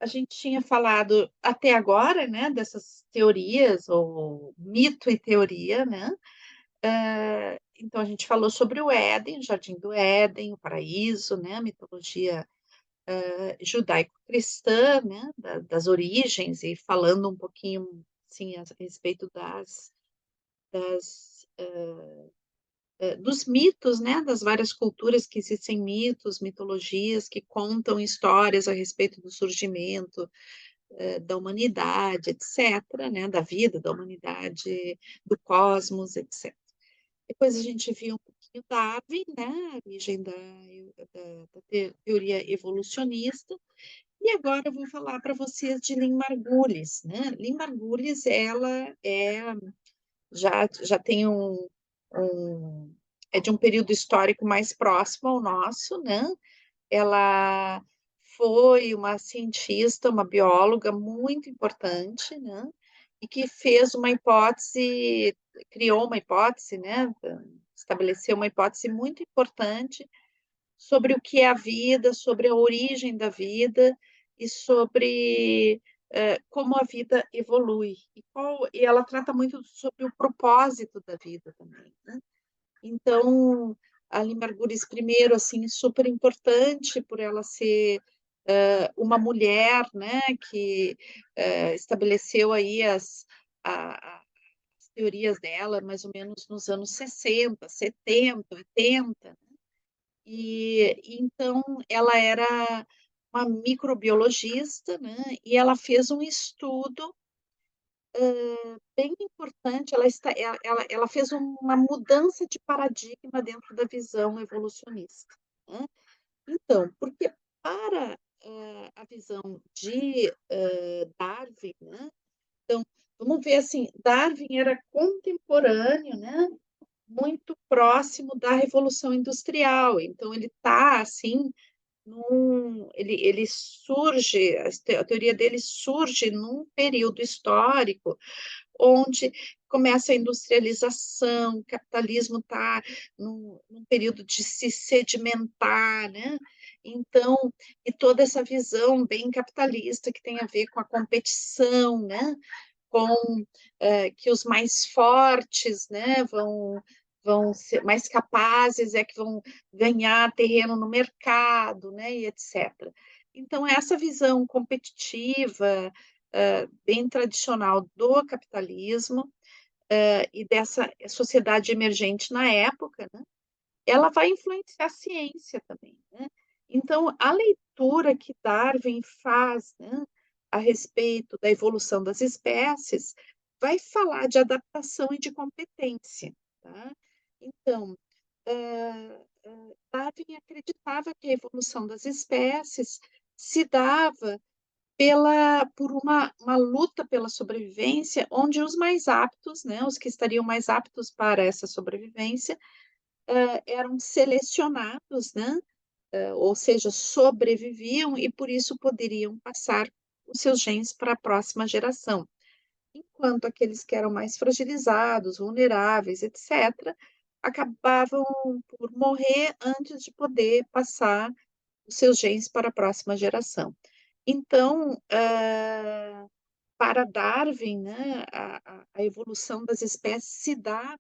gente tinha falado até agora, né, dessas teorias, ou mito e teoria, né? Então a gente falou sobre o Éden, o Jardim do Éden, o paraíso, né, a mitologia judaico-cristã, né, das origens, e falando um pouquinho, assim, a respeito das, dos mitos, né, das várias culturas que existem mitos, mitologias que contam histórias a respeito do surgimento da humanidade, etc., né, da vida da humanidade, do cosmos, etc. Depois a gente viu um pouquinho Darwin, né, a origem da teoria evolucionista, e agora eu vou falar para vocês de Lynn Margulis, né? Lynn Margulis, ela já tem um é de um período histórico mais próximo ao nosso, né? Ela foi uma cientista, uma bióloga muito importante, né? E que fez uma hipótese, criou uma hipótese, né? Estabeleceu uma hipótese muito importante sobre o que é a vida, sobre a origem da vida e sobre como a vida evolui. E ela trata muito sobre o propósito da vida também, né? Então, a Limberguris, primeiro, assim, super importante por ela ser uma mulher, né, que estabeleceu aí as teorias dela, mais ou menos nos anos 60, 70, 80, e então ela era uma microbiologista, né, e ela fez um estudo bem importante, ela fez uma mudança de paradigma dentro da visão evolucionista, né. Então, porque para, a visão de, Darwin, né, então, vamos ver assim, Darwin era contemporâneo, né, muito próximo da Revolução Industrial, então ele está assim, ele surge, a teoria dele surge num período histórico onde começa a industrialização, o capitalismo está num período de se sedimentar, né? Então, e toda essa visão bem capitalista que tem a ver com a competição, né? Com que os mais fortes, né? Vão ser mais capazes, é que vão ganhar terreno no mercado, né? E etc. Então, essa visão competitiva, bem tradicional do capitalismo e dessa sociedade emergente na época, né, ela vai influenciar a ciência também, né? Então, a leitura que Darwin faz, né, a respeito da evolução das espécies vai falar de adaptação e de competência, tá? Então, Darwin acreditava que a evolução das espécies se dava por uma luta pela sobrevivência, onde os mais aptos, né, os que estariam mais aptos para essa sobrevivência, eram selecionados, né, ou seja, sobreviviam e por isso poderiam passar os seus genes para a próxima geração. Enquanto aqueles que eram mais fragilizados, vulneráveis, etc., acabavam por morrer antes de poder passar os seus genes para a próxima geração. Então, para Darwin, né, a evolução das espécies se dá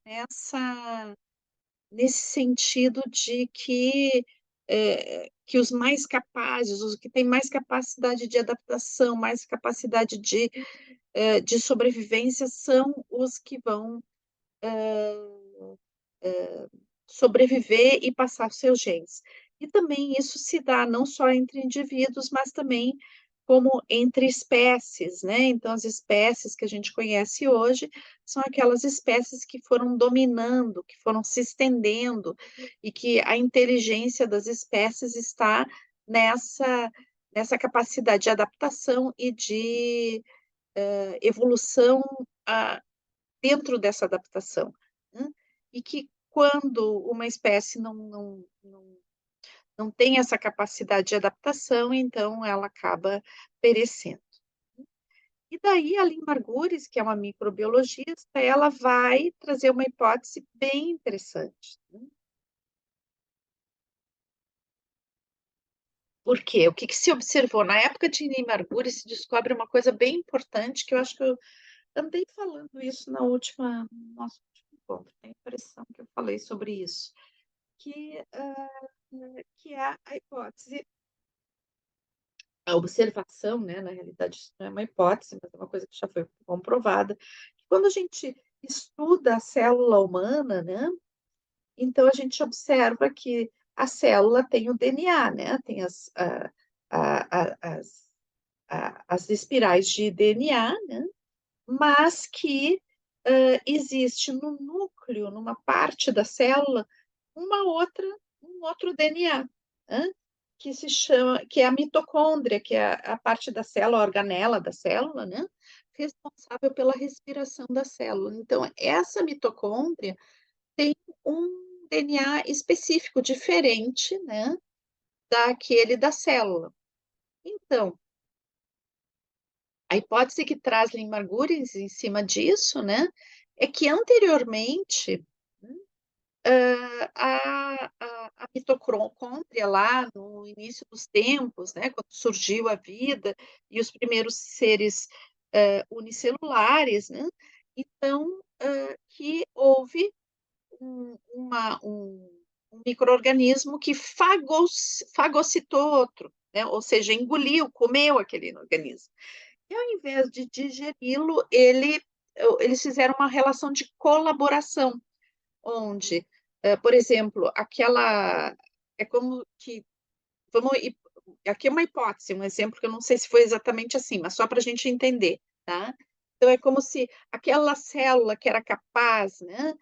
nesse sentido de que os mais capazes, os que têm mais capacidade de adaptação, mais capacidade de sobrevivência, são os que vão sobreviver e passar os seus genes. E também isso se dá não só entre indivíduos, mas também como entre espécies, né? Então, as espécies que a gente conhece hoje são aquelas espécies que foram dominando, que foram se estendendo, e que a inteligência das espécies está nessa, nessa capacidade de adaptação e de evolução ah, dentro dessa adaptação, né? E que quando uma espécie não tem essa capacidade de adaptação, então ela acaba perecendo. E daí a Lynn Margulis, que é uma microbiologista, ela vai trazer uma hipótese bem interessante, né? Por quê? O que que se observou? Na época de Neymarguri se descobre uma coisa bem importante, que eu acho que eu andei falando isso no nosso último encontro, tenho a impressão que eu falei sobre isso, que é a hipótese, a observação, né? Na realidade, isso não é uma hipótese, mas é uma coisa que já foi comprovada, que quando a gente estuda a célula humana, né? Então, a gente observa que a célula tem o DNA, né? Tem as espirais de DNA, né? Mas que existe no núcleo, numa parte da célula, um outro DNA, né? Que se chama, que é a mitocôndria, que é a parte da célula, a organela da célula, né? Responsável pela respiração da célula. Então, essa mitocôndria tem um DNA específico, diferente, né, daquele da célula. Então, a hipótese que traz Lin-Margulis em cima disso, né, é que anteriormente a mitocôndria lá no início dos tempos, né, quando surgiu a vida e os primeiros seres unicelulares, né, então que houve um micro-organismo que fagocitou outro, né? Ou seja, engoliu, comeu aquele organismo. E ao invés de digeri-lo, eles fizeram uma relação de colaboração, onde, por exemplo, é como que, vamos, aqui é uma hipótese, um exemplo que eu não sei se foi exatamente assim, mas só para a gente entender, tá? Então, é como se aquela célula que era capaz, né,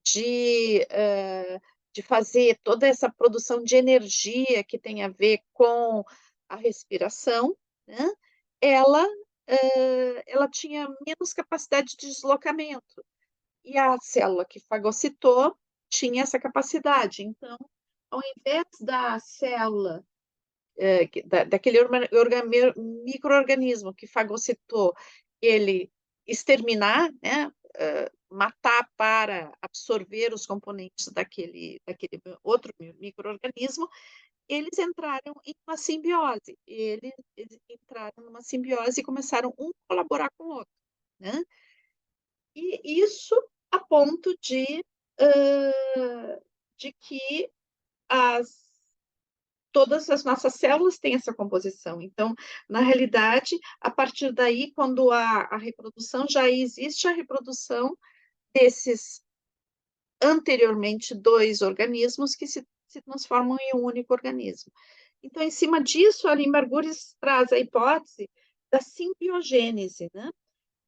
de, de fazer toda essa produção de energia que tem a ver com a respiração, né? Ela, ela tinha menos capacidade de deslocamento. E a célula que fagocitou tinha essa capacidade. Então, ao invés da célula, daquele micro-organismo que fagocitou, ele exterminar, né? Matar para absorver os componentes daquele outro micro-organismo, eles entraram em uma simbiose. Eles entraram numa simbiose e começaram um colaborar com o outro, né? E isso a ponto de que as todas as nossas células têm essa composição. Então, na realidade, a partir daí, quando a reprodução, já existe a reprodução desses anteriormente dois organismos que se transformam em um único organismo. Então, em cima disso, a Limburgers traz a hipótese da simbiogênese, né?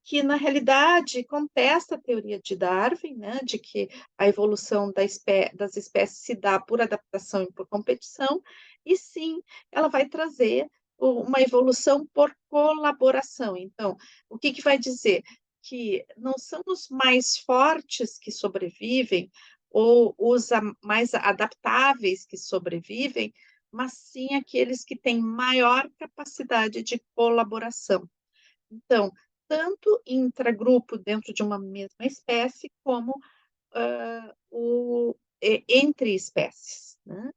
Que, na realidade, contesta a teoria de Darwin, né? De que a evolução das espécies se dá por adaptação e por competição, e sim, ela vai trazer uma evolução por colaboração. Então, o que que vai dizer? Que não são os mais fortes que sobrevivem, ou os mais adaptáveis que sobrevivem, mas sim aqueles que têm maior capacidade de colaboração. Então, tanto intragrupo dentro de uma mesma espécie, como entre espécies, né?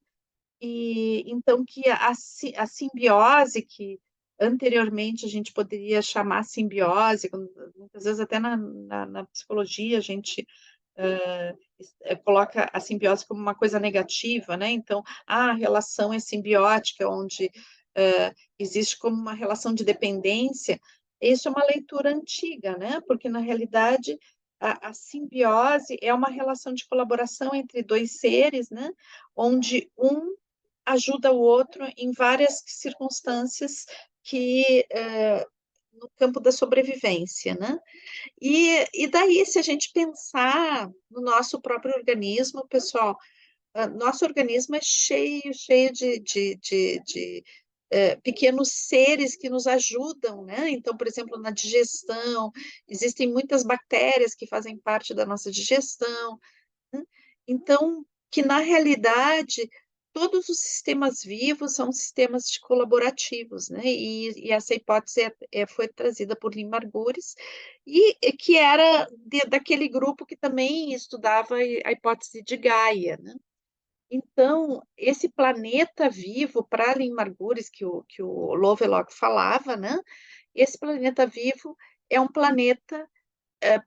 E então que a simbiose, que anteriormente a gente poderia chamar simbiose, muitas vezes até na psicologia a gente coloca a simbiose como uma coisa negativa, né? Então, a relação é simbiótica, onde existe como uma relação de dependência. Isso é uma leitura antiga, né? Porque, na realidade, a simbiose é uma relação de colaboração entre dois seres, né? Onde um ajuda o outro em várias circunstâncias no campo da sobrevivência, né? E daí, se a gente pensar no nosso próprio organismo, pessoal, nosso organismo é cheio de pequenos seres que nos ajudam, né? Então, por exemplo, na digestão, existem muitas bactérias que fazem parte da nossa digestão, né? Então, que na realidade, todos os sistemas vivos são sistemas colaborativos, né? E essa hipótese foi trazida por Lin Margulis, e que era daquele grupo que também estudava a hipótese de Gaia, né? Então, esse planeta vivo, para Lynn Margulis, que o Lovelock falava, né, esse planeta vivo é um planeta,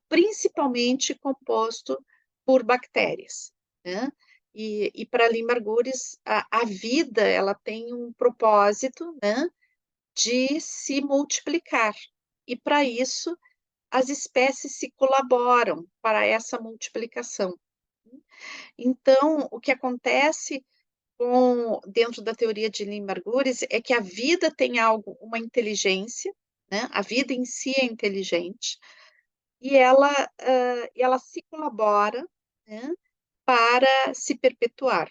principalmente composto por bactérias, né. E para Lynn Margulis, a vida, ela tem um propósito, né, de se multiplicar. E para isso, as espécies se colaboram para essa multiplicação. Então, o que acontece dentro da teoria de Limborges é que a vida tem algo, uma inteligência, né? A vida em si é inteligente e ela se colabora, né, para se perpetuar.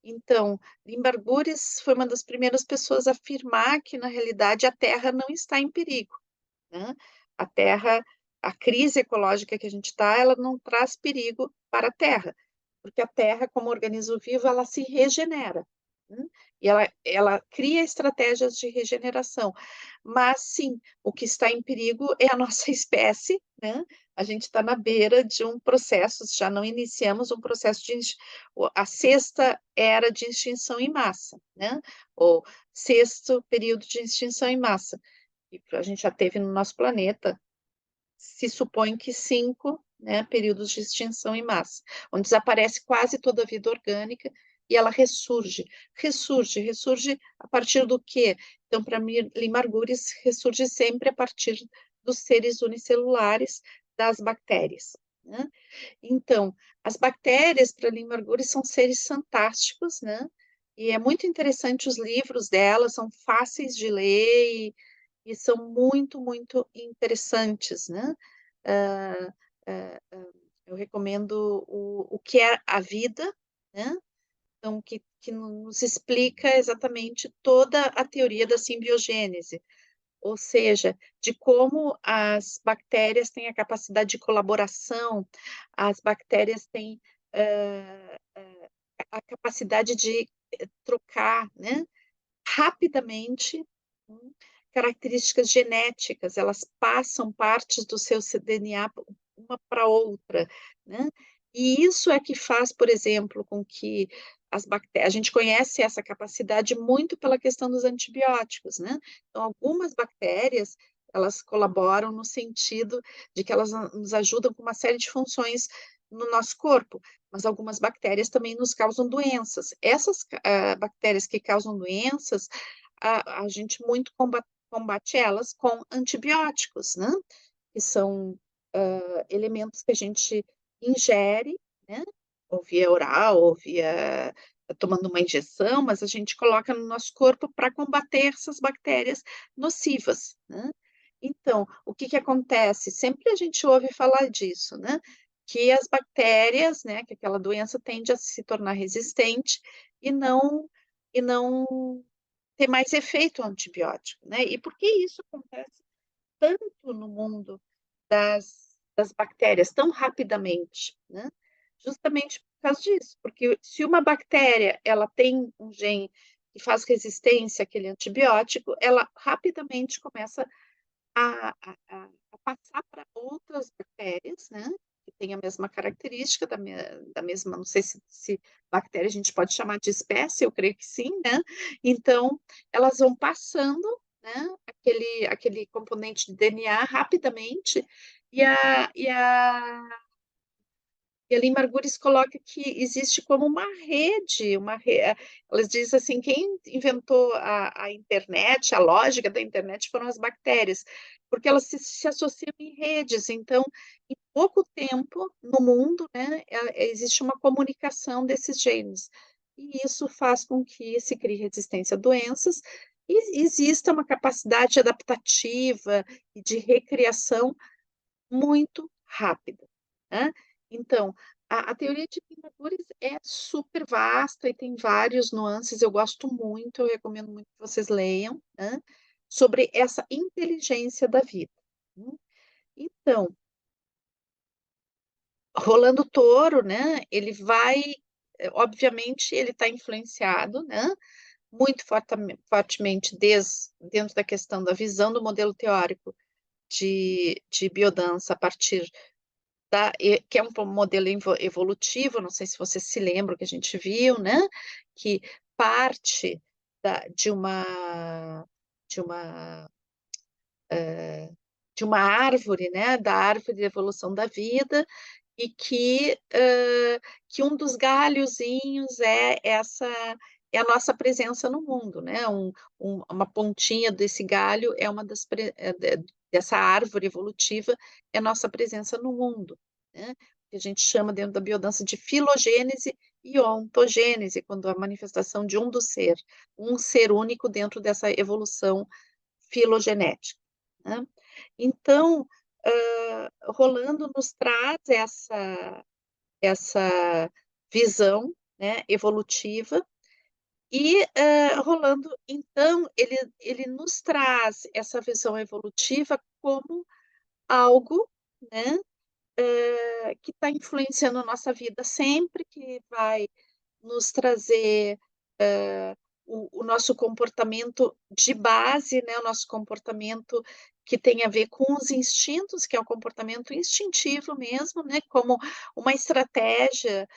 Então, Limborges foi uma das primeiras pessoas a afirmar que, na realidade, a Terra não está em perigo, né? A Terra, a crise ecológica que a gente está, ela não traz perigo para a Terra, porque a Terra, como organismo vivo, ela se regenera, né? E ela cria estratégias de regeneração. Mas sim, o que está em perigo é a nossa espécie, né? A gente está na beira de um processo, já não iniciamos um processo de a sexta era de extinção em massa, né? Ou sexto período de extinção em massa. E a gente já teve no nosso planeta, se supõe que 5, né, períodos de extinção em massa, onde desaparece quase toda a vida orgânica e ela ressurge. Ressurge a partir do quê? Então, para mim, Limarguris ressurge sempre a partir dos seres unicelulares, das bactérias, né? Então, as bactérias, para Limarguris, são seres fantásticos, né? E é muito interessante os livros dela, são fáceis de ler e são muito, muito interessantes, né? Ah, ah, ah, eu recomendo o que é a vida, né? Então, que nos explica exatamente toda a teoria da simbiogênese, ou seja, de como as bactérias têm a capacidade de colaboração, as bactérias têm a capacidade de trocar, né? Rapidamente, características genéticas, elas passam partes do seu DNA uma para outra, né? E isso é que faz, por exemplo, com que as bactérias, a gente conhece essa capacidade muito pela questão dos antibióticos, né? Então, algumas bactérias, elas colaboram no sentido de que elas nos ajudam com uma série de funções no nosso corpo, mas algumas bactérias também nos causam doenças. Essas bactérias que causam doenças, a gente muito combate elas com antibióticos, né? Que são elementos que a gente ingere, né? Ou via oral, ou via tomando uma injeção, mas a gente coloca no nosso corpo para combater essas bactérias nocivas, né? Então, o que que acontece? Sempre a gente ouve falar disso, né? Que as bactérias, né, que aquela doença tende a se tornar resistente e não ter mais efeito antibiótico, né? E por que isso acontece tanto no mundo das bactérias tão rapidamente, né? Justamente por causa disso, porque se uma bactéria ela tem um gene que faz resistência àquele antibiótico, ela rapidamente começa a passar para outras bactérias, né, que têm a mesma característica, da mesma, não sei se bactéria a gente pode chamar de espécie, eu creio que sim, né, então elas vão passando, né, aquele componente de DNA rapidamente, e ali Margulis coloca que existe como elas dizem assim, quem inventou a internet, a lógica da internet foram as bactérias, porque elas se associam em redes, então, em pouco tempo no mundo, né, existe uma comunicação desses genes, e isso faz com que se crie resistência a doenças, e exista uma capacidade adaptativa e de recriação muito rápida, né. Então, a teoria de Pintagoras é super vasta e tem vários nuances, eu gosto muito, eu recomendo muito que vocês leiam, né, sobre essa inteligência da vida, né. Então, Rolando Touro, né, ele vai obviamente ele está influenciado, né, muito fortemente dentro da questão da visão do modelo teórico de biodança a partir que é um modelo evolutivo, não sei se você se lembra que a gente viu, né, que parte de de uma eh, de uma árvore, né, da árvore de evolução da vida, e que um dos galhozinhos é a nossa presença no mundo, né, uma pontinha desse galho é uma das dessa árvore evolutiva, é a nossa presença no mundo, né, que a gente chama dentro da biodança de filogênese e ontogênese, quando a manifestação de um ser único dentro dessa evolução filogenética, né. Então, Rolando nos traz essa visão, né, evolutiva e, Rolando, então, ele nos traz essa visão evolutiva como algo, né, que está influenciando a nossa vida sempre, que vai nos trazer, o nosso comportamento de base, né, o nosso comportamento que tem a ver com os instintos, que é o comportamento instintivo mesmo, né, como uma estratégia,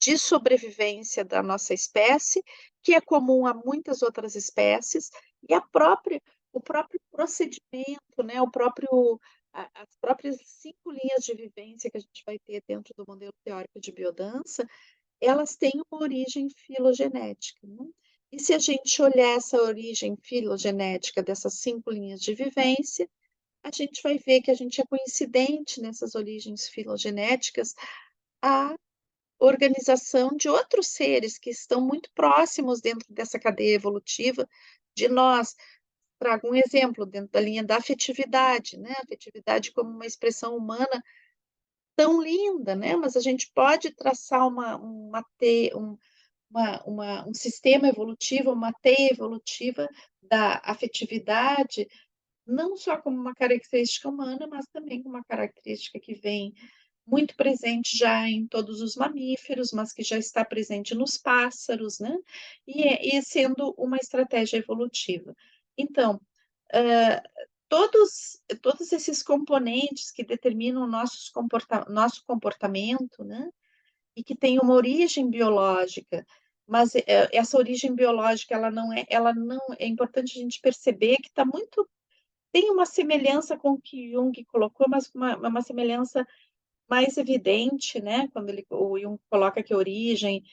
de sobrevivência da nossa espécie, que é comum a muitas outras espécies, e a própria o próprio procedimento, né, o próprio as próprias 5 linhas de vivência que a gente vai ter dentro do modelo teórico de biodança, elas têm uma origem filogenética, né. E se a gente olhar essa origem filogenética dessas 5 linhas de vivência, a gente vai ver que a gente é coincidente nessas origens filogenéticas à organização de outros seres que estão muito próximos dentro dessa cadeia evolutiva de nós. Trago um exemplo dentro da linha da afetividade, né, afetividade como uma expressão humana tão linda, né, mas a gente pode traçar uma te um sistema evolutivo, uma teia evolutiva da afetividade, não só como uma característica humana, mas também como uma característica que vem muito presente já em todos os mamíferos, mas que já está presente nos pássaros, né, e sendo uma estratégia evolutiva. Então, hã, todos esses componentes que determinam nosso comportamento, né, e que tem uma origem biológica, mas, essa origem biológica ela não é importante a gente perceber que está muito tem uma semelhança com o que Jung colocou, mas uma semelhança mais evidente, né, quando o Jung coloca que a origem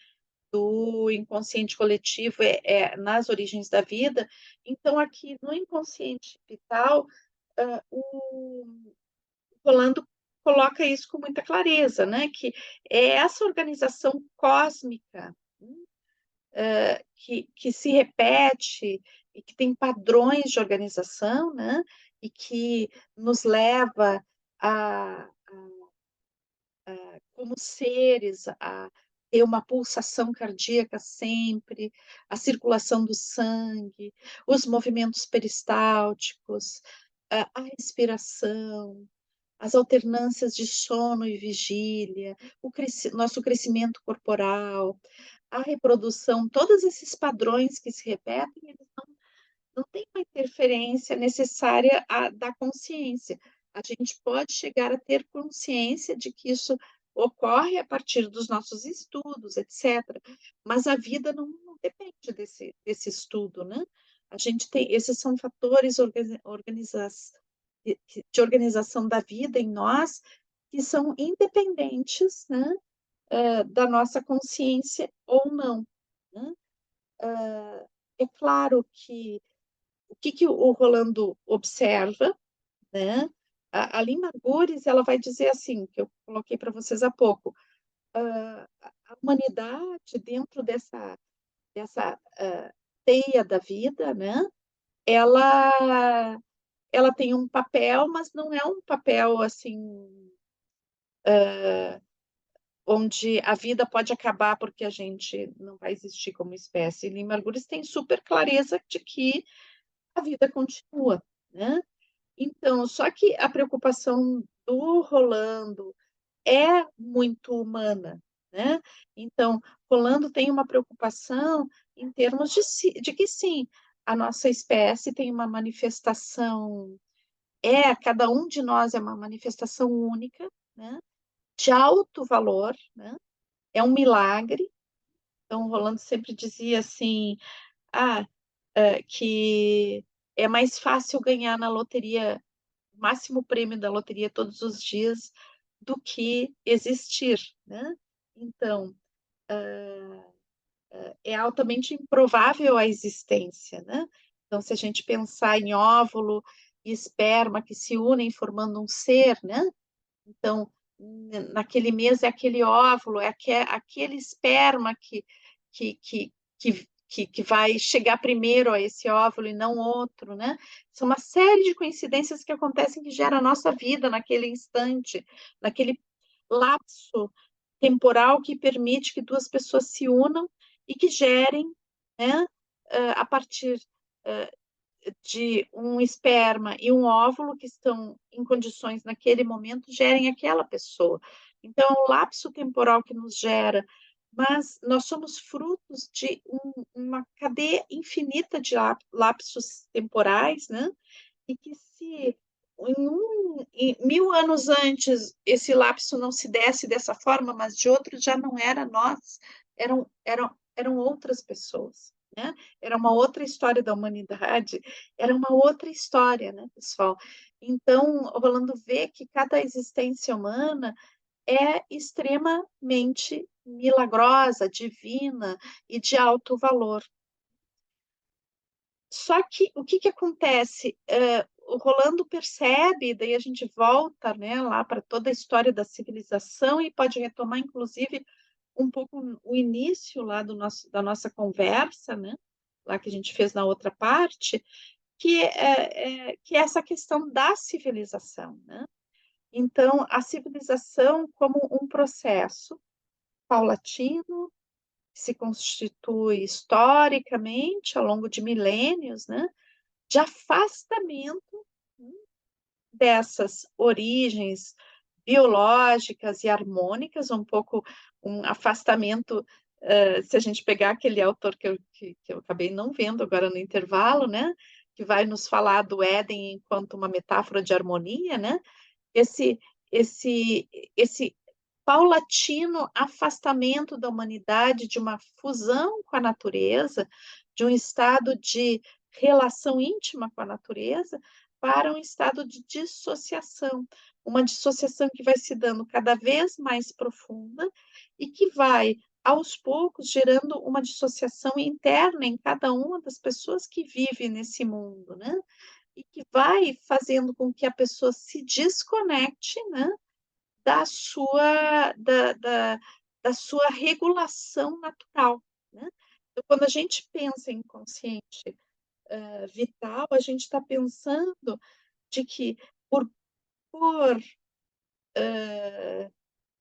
do inconsciente coletivo nas origens da vida, então aqui no inconsciente vital, o Rolando coloca isso com muita clareza, né, que é essa organização cósmica, que se repete e que tem padrões de organização, né, e que nos leva a como seres, a ter uma pulsação cardíaca sempre, a circulação do sangue, os movimentos peristálticos, a respiração, as alternâncias de sono e vigília, nosso crescimento corporal, a reprodução, todos esses padrões que se repetem, eles não tem uma interferência necessária da consciência. A gente pode chegar a ter consciência de que isso ocorre a partir dos nossos estudos, etcétera, mas a vida não depende desse estudo, né. A gente tem esses são fatores de organização da vida em nós, que são independentes, né, da nossa consciência ou não, né. É claro que o que que o Rolando observa, né, a Lynn Margulis, ela vai dizer assim, que eu coloquei para vocês há pouco, a humanidade dentro dessa teia da vida, né, ela ela tem um papel, mas não é um papel, assim, onde a vida pode acabar porque a gente não vai existir como espécie. Lynn Margulis tem super clareza de que a vida continua, né. Então, só que a preocupação do Rolando é muito humana, né. Então, Rolando tem uma preocupação em termos de que sim, a nossa espécie tem uma manifestação cada um de nós é uma manifestação única, né, de alto valor, né, é um milagre. Então, o Rolando sempre dizia assim, ah, que é mais fácil ganhar na loteria, o máximo prêmio da loteria todos os dias, do que existir, né? Então, é altamente improvável a existência, né? Então, se a gente pensar em óvulo e esperma que se unem formando um ser, né? Então, naquele mês é aquele óvulo, é aquele esperma que, que, que vai chegar primeiro a esse óvulo e não outro, né? São uma série de coincidências que acontecem que gera a nossa vida naquele instante, naquele lapso temporal que permite que duas pessoas se unam e que gerem, né, a partir de um esperma e um óvulo que estão em condições naquele momento, gerem aquela pessoa. Então, é um lapso temporal que nos gera, mas nós somos frutos de uma cadeia infinita de lapsos temporais, né? E que se em 1000 anos antes esse lapso não se desse dessa forma, mas de outro, já não era nós, eram outras pessoas, né? Era uma outra história da humanidade, era uma outra história, né, pessoal? Então, o Rolando vê que cada existência humana é extremamente milagrosa, divina e de alto valor. Só que o que que acontece? O Rolando percebe, daí a gente volta, né, lá para toda a história da civilização e pode retomar, inclusive, um pouco o início lá da nossa conversa, né, lá que a gente fez na outra parte, que é essa questão da civilização, né? Então, a civilização como um processo paulatino, que se constitui historicamente ao longo de milênios, né? De afastamento dessas origens biológicas e harmônicas, um pouco um afastamento, se a gente pegar aquele autor que eu acabei não vendo agora no intervalo, né, que vai nos falar do Éden enquanto uma metáfora de harmonia, né, esse, esse paulatino afastamento da humanidade de uma fusão com a natureza, de um estado de relação íntima com a natureza, para um estado de dissociação, uma dissociação que vai se dando cada vez mais profunda e que vai, aos poucos, gerando uma dissociação interna em cada uma das pessoas que vivem nesse mundo, né? E que vai fazendo com que a pessoa se desconecte, né, da sua, da sua regulação natural, né? Então, quando a gente pensa em consciente vital, a gente está pensando de que por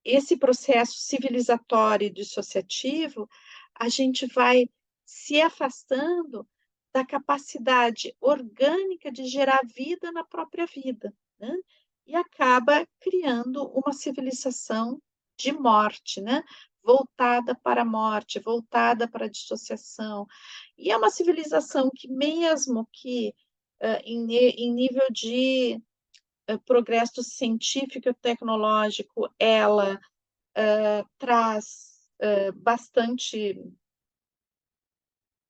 esse processo civilizatório e dissociativo, a gente vai se afastando da capacidade orgânica de gerar vida na própria vida, né? E acaba criando uma civilização de morte, né? Voltada para a morte, voltada para a dissociação. E é uma civilização que, mesmo que em nível de progresso científico e tecnológico, ela traz bastante.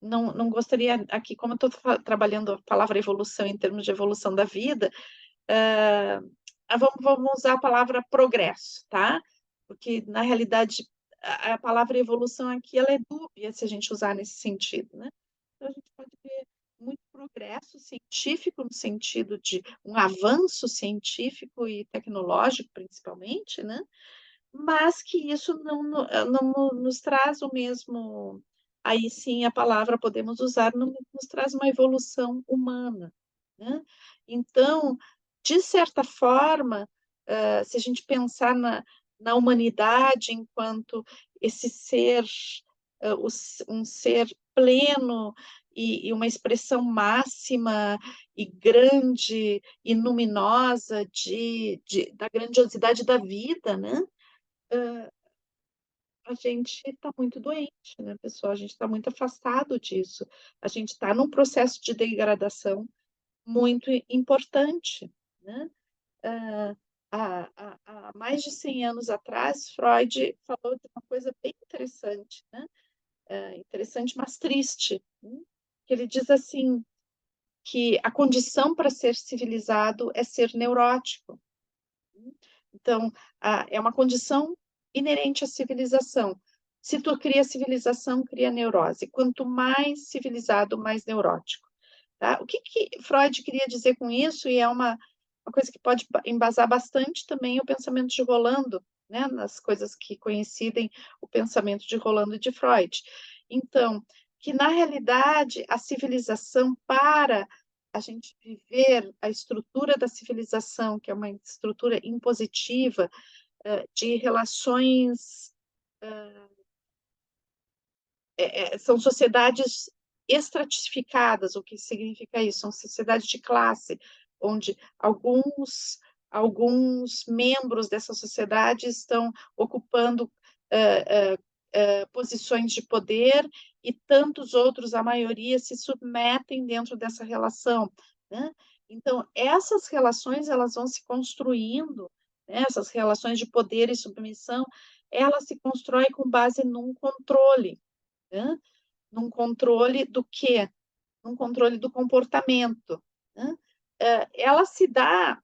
Não gostaria aqui, como eu estou trabalhando a palavra evolução em termos de evolução da vida, vamos usar a palavra progresso, tá? Porque, na realidade, a palavra evolução aqui ela é dúbia se a gente usar nesse sentido, né? Então, a gente pode ver muito progresso científico, no sentido de um avanço científico e tecnológico, principalmente, né? Mas que isso não nos traz o mesmo. Aí sim a palavra podemos usar, não nos traz uma evolução humana, né? Então, de certa forma, se a gente pensar na humanidade enquanto esse ser, um ser pleno e uma expressão máxima e grande e luminosa da grandiosidade da vida, né? A gente está muito doente, né, pessoal? A gente está muito afastado disso. A gente está num processo de degradação muito importante, né? há mais de 100 anos atrás, Freud falou de uma coisa bem interessante, né? Interessante, mas triste, que ele diz assim, que a condição para ser civilizado é ser neurótico. Então, é uma condição inerente à civilização. Se tu cria civilização, cria neurose. Quanto mais civilizado, mais neurótico. Tá? O que Freud queria dizer com isso? E é uma coisa que pode embasar bastante também o pensamento de Rolando, né? Nas coisas que coincidem o pensamento de Rolando e de Freud. Então, que na realidade a civilização, para a gente viver a estrutura da civilização, que é uma estrutura impositiva, de relações, são sociedades estratificadas. O que significa isso? São sociedades de classe, onde alguns membros dessa sociedade estão ocupando posições de poder e tantos outros, a maioria, se submetem dentro dessa relação, né? Então, essas relações, elas vão se construindo, né? Essas relações de poder e submissão, elas se constroem com base num controle, né? Num controle do quê? Num controle do comportamento, né? Ela se dá,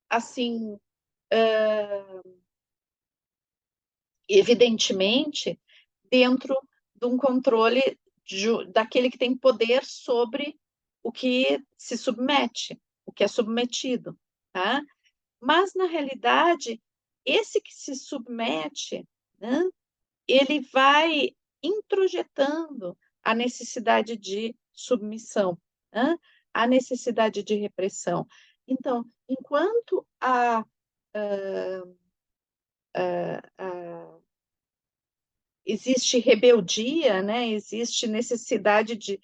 assim, evidentemente, dentro de um controle daquele que tem poder sobre o que se submete, o que é submetido, tá? Mas, na realidade, esse que se submete, né, ele vai introjetando a necessidade de submissão, né, a necessidade de repressão. Então, enquanto existe rebeldia, né? Existe necessidade de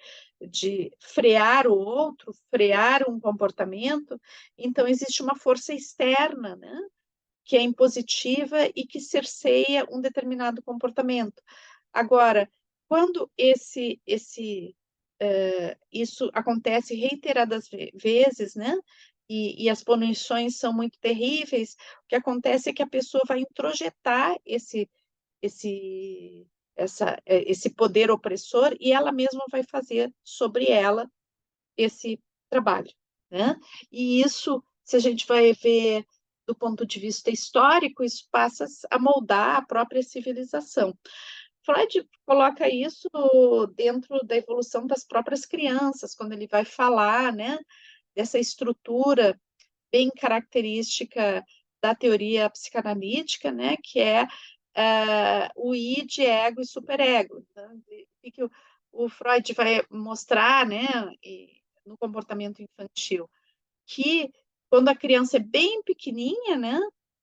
frear o outro, frear um comportamento, então existe uma força externa, né? Que é impositiva e que cerceia um determinado comportamento. Agora, quando isso acontece reiteradas vezes, né? E as punições são muito terríveis, o que acontece é que a pessoa vai introjetar esse, esse poder opressor e ela mesma vai fazer sobre ela esse trabalho, né? E isso, se a gente vai ver do ponto de vista histórico, isso passa a moldar a própria civilização. Freud coloca isso dentro da evolução das próprias crianças, quando ele vai falar, né, dessa estrutura bem característica da teoria psicanalítica, né, que é o id, ego e superego. Então, que o Freud vai mostrar, né, no comportamento infantil, que quando a criança é bem pequenininha, né,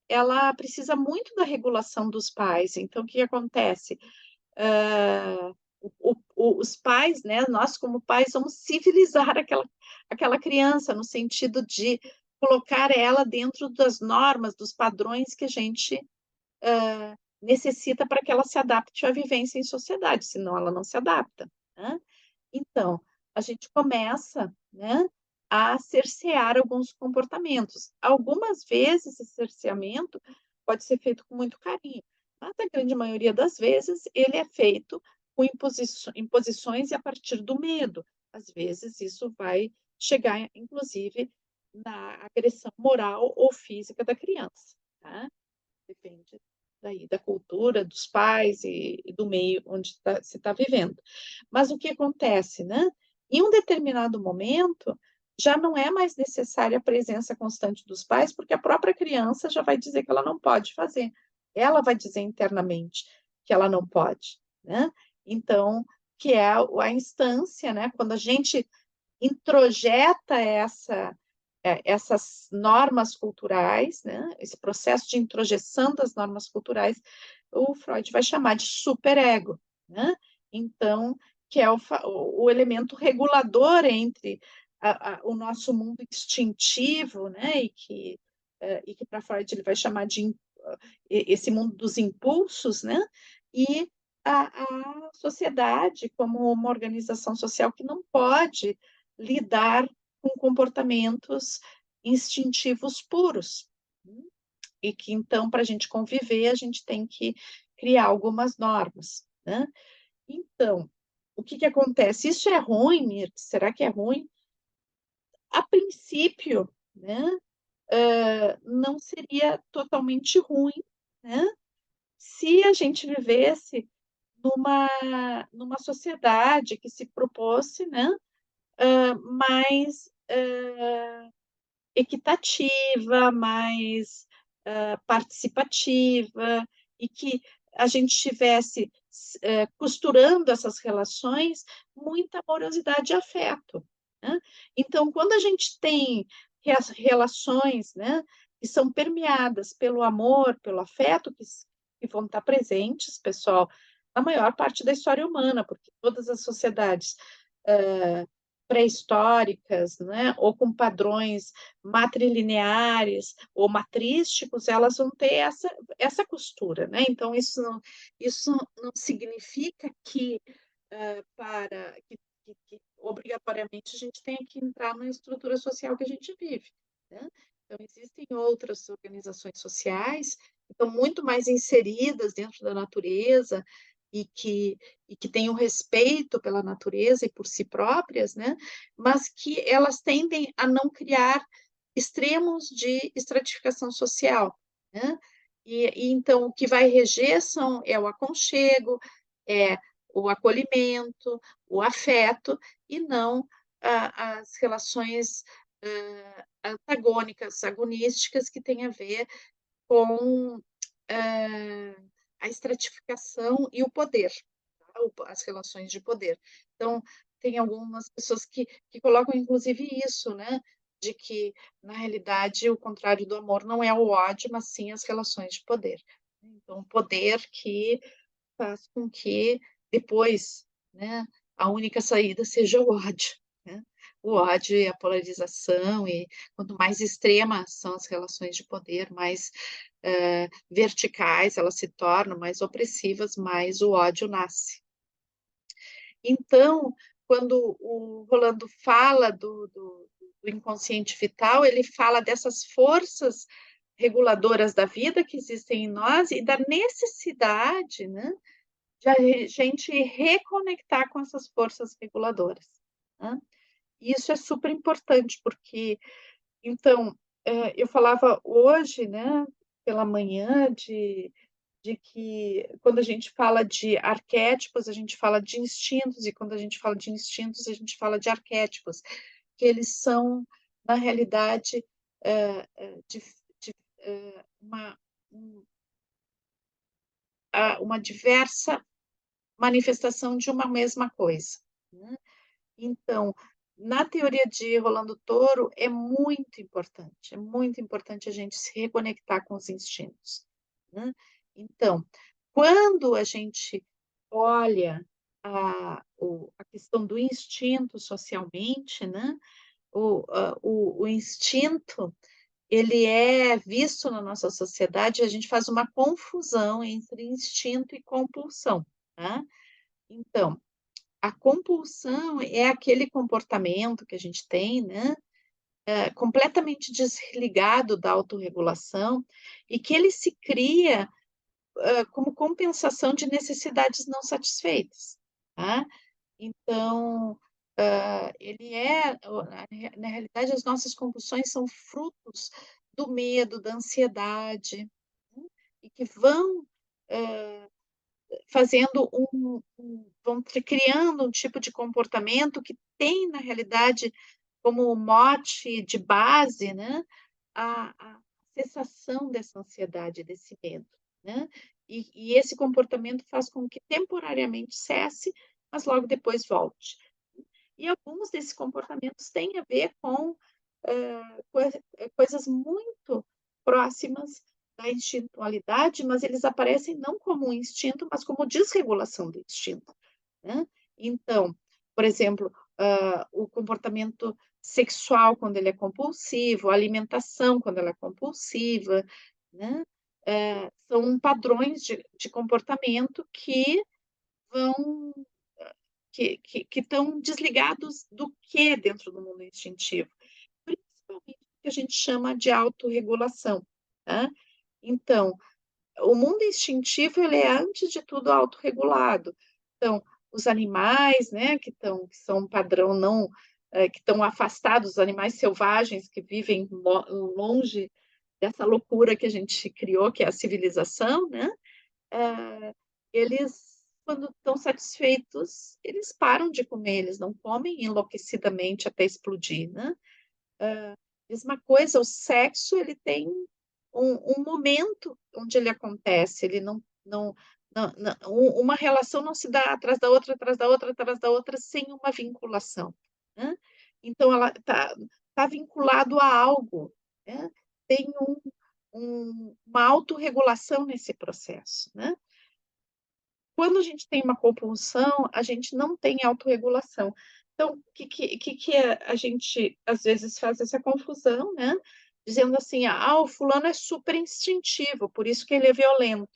ela precisa muito da regulação dos pais. Então, o que acontece? Os pais, né, nós como pais, vamos civilizar aquela criança, no sentido de colocar ela dentro das normas, dos padrões que a gente necessita para que ela se adapte à vivência em sociedade, senão ela não se adapta, né? Então, a gente começa, né, a cercear alguns comportamentos. Algumas vezes, esse cerceamento pode ser feito com muito carinho, mas a grande maioria das vezes ele é feito com imposições e a partir do medo. Às vezes, isso vai chegar, inclusive, na agressão moral ou física da criança, tá? Depende daí da cultura, dos pais e do meio onde se está vivendo. Mas o que acontece, né? Em um determinado momento, já não é mais necessária a presença constante dos pais, porque a própria criança já vai dizer que ela não pode fazer. Ela vai dizer internamente que ela não pode, né? Então, que é a instância, né? Quando a gente introjeta essas normas culturais, né, esse processo de introjeção das normas culturais, o Freud vai chamar de superego, né? Então, que é o elemento regulador entre o nosso mundo instintivo, né, e que para Freud ele vai chamar de esse mundo dos impulsos, né, e a sociedade como uma organização social que não pode lidar com comportamentos instintivos puros. e que então para a gente conviver, a gente tem que criar algumas normas, né. Então, o que que acontece? Isso é ruim, Mirtz? Será que é ruim? A princípio, né, não seria totalmente ruim, né, se a gente vivesse numa sociedade que se propôsse, né, mais, equitativa, mais, participativa, e que a gente tivesse costurando essas relações, muita amorosidade e afeto, né. Então, quando a gente tem relações, né, que são permeadas pelo amor, pelo afeto, que vão estar presentes, pessoal, na maior parte da história humana, porque todas as sociedades, hã, pré-históricas, né, ou com padrões matrilineares ou matrísticos, elas vão ter essa costura, né. Então isso não significa que, para que obrigatoriamente a gente tenha que entrar na estrutura social que a gente vive, né. Então existem outras organizações sociais que estão muito mais inseridas dentro da natureza e que têm o respeito pela natureza e por si próprias, né, mas que elas tendem a não criar extremos de estratificação social, né. E então o que vai reger é o aconchego, é o acolhimento, o afeto e não as relações, antagônicas, agonísticas que têm a ver com, hã, a estratificação e o poder, tá, as relações de poder. Então, tem algumas pessoas que colocam inclusive isso, né, de que na realidade o contrário do amor não é o ódio, mas sim as relações de poder. Então, poder que faz com que depois, né, a única saída seja o ódio, né. O ódio e a polarização e quanto mais extremas são as relações de poder, mais, verticais elas se tornam, mais opressivas, mais o ódio nasce. Então, quando o Rolando fala do inconsciente vital, ele fala dessas forças reguladoras da vida que existem em nós e da necessidade, né, de a gente reconectar com essas forças reguladoras, né. E isso é super importante, porque então, eu falava hoje, né, pela manhã de que quando a gente fala de arquétipos, a gente fala de instintos, e quando a gente fala de instintos, a gente fala de arquétipos, que eles são, na realidade, dif dif uma um uma diversa manifestação de uma mesma coisa, né. Então, na teoria de Rolando Toro, é muito importante a gente se reconectar com os instintos, né. Então, quando a gente olha a questão do instinto socialmente, né, o instinto, ele é visto na nossa sociedade, a gente faz uma confusão entre instinto e compulsão, tá. Então, a compulsão é aquele comportamento que a gente tem, né, completamente desligado da autorregulação e que ele se cria, como compensação de necessidades não satisfeitas, tá. Então, ele é o na realidade, as nossas compulsões são frutos do medo, da ansiedade, né, e que vão, hã fazendo vão criando um tipo de comportamento que tem, na realidade, como mote de base, né, a cessação dessa ansiedade, desse medo, né. E esse comportamento faz com que temporariamente cesse, mas logo depois volte. E alguns desses comportamentos têm a ver com, coisas muito próximas da instintualidade, mas eles aparecem não como um instinto, mas como desregulação do instinto, né. Então, por exemplo, o comportamento sexual quando ele é compulsivo, a alimentação quando ela é compulsiva, né, são padrões de comportamento que vão que estão desligados do que dentro do mundo instintivo, principalmente o que a gente chama de autorregulação, tá. Então, o mundo instintivo, ele é antes de tudo autorregulado. Então, os animais, né, que são um padrão não, que estão afastados, os animais selvagens que vivem longe dessa loucura que a gente criou, que é a civilização, né, eles, quando estão satisfeitos, eles param de comer, eles não comem enlouquecidamente até explodir, né. Mesma coisa, o sexo, ele tem um momento onde ele acontece, ele não uma relação não se dá atrás da outra, atrás da outra, atrás da outra, sem uma vinculação, né. Então ela tá vinculado a algo, né, tem uma autorregulação nesse processo, né. Quando a gente tem uma compulsão, a gente não tem autorregulação. Então, o que a gente, às vezes, faz essa confusão, né, dizendo assim: "Ah, o fulano é super instintivo, por isso que ele é violento".